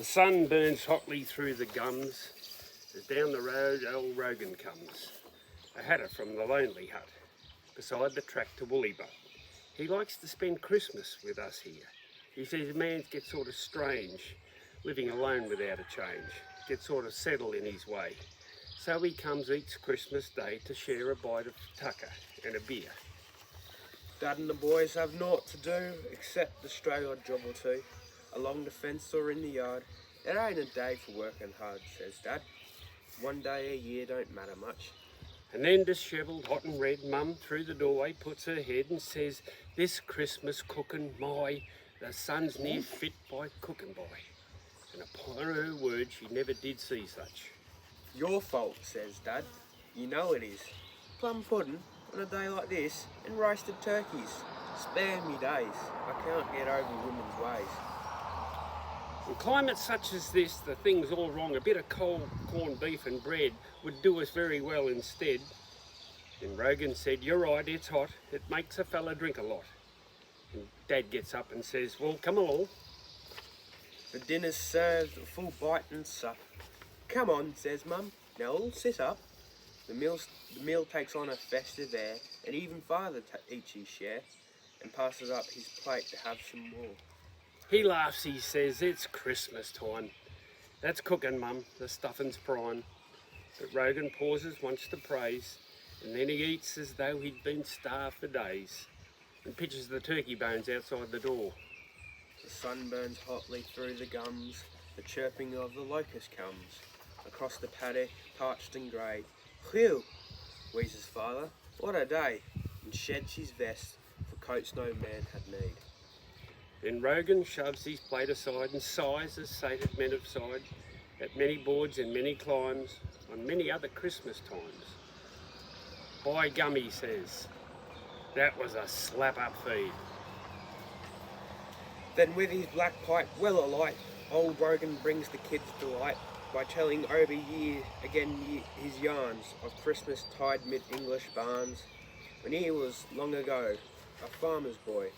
The sun burns hotly through the gums as down the road old Rogan comes, a hatter from the lonely hut beside the track to Woollybutt. He likes to spend Christmas with us here. He says man gets sort of strange living alone without a change, gets sort of settled in his way. So he comes each Christmas Day to share a bite of tucker and a beer. Dad and the boys have naught to do except the stray odd job or two, along the fence or in the yard. It ain't a day for working hard, says Dad. One day a year don't matter much. And then dishevelled, hot and red, Mum through the doorway puts her head and says, "This Christmas cooking, the sun's near fit by cooking by." And upon her word she never did see such. Your fault, says Dad. You know it is. Plum pudding on a day like this and roasted turkeys. Spare me days. I can't get over women's ways. In climates such as this, the thing's all wrong. A bit of cold corned beef and bread would do us very well instead. And Rogan said, "You're right, it's hot. It makes a fella drink a lot." And Dad gets up and says, "Well, come along." The dinner's served, a full bite and sup. Come on, says Mum. Now all sit up. The meal takes on a festive air, and even Father eats his share and passes up his plate to have some more. He laughs, he says, "It's Christmas time. That's cooking, Mum, the stuffing's prime." But Rogan pauses once to praise, and then he eats as though he'd been starved for days, and pitches the turkey bones outside the door. The sun burns hotly through the gums, the chirping of the locust comes. Across the paddock, parched and grey. "Whew," wheezes Father, "what a day," and sheds his vest for coats no man had need. Then Rogan shoves his plate aside and sighs as sated men have sighed at many boards in many climes on many other Christmas times. "By gum," he says, "that was a slap-up feed." Then with his black pipe well alight, old Rogan brings the kids delight by telling over year again his yarns of Christmas tide mid English barns, when he was long ago a farmer's boy,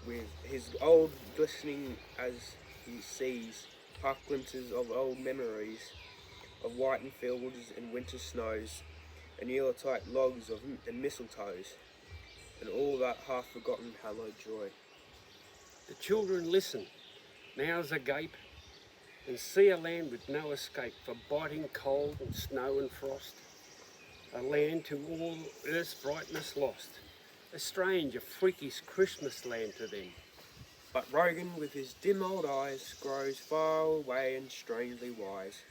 with his old glistening as he sees half glimpses of old memories of whitened fields and winter snows, and Yuletide logs and mistletoes, and all that half-forgotten hallowed joy. The children listen, mouths agape, and see a land with no escape for biting cold and snow and frost. A land to all earth's brightness lost. A strange, a freakish Christmas land to them. But Rogan, with his dim old eyes, grows far away and strangely wise,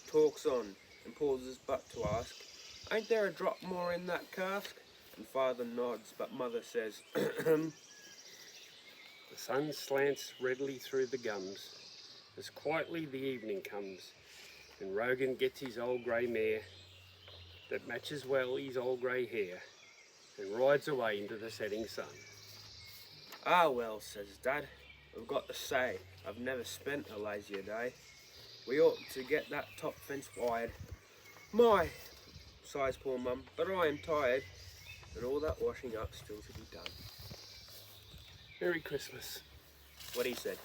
talks on and pauses but to ask, "Ain't there a drop more in that cask?" And Father nods, but Mother says, The sun slants redly through the gums as quietly the evening comes, and Rogan gets his old grey mare that matches well his old grey hair and rides away into the setting sun. "Ah well," says Dad, "I've got to say, I've never spent a lazier day. We ought to get that top fence wide." "My," sighs poor Mum, "but I am tired, and all that washing up still to be done." Merry Christmas. What he said.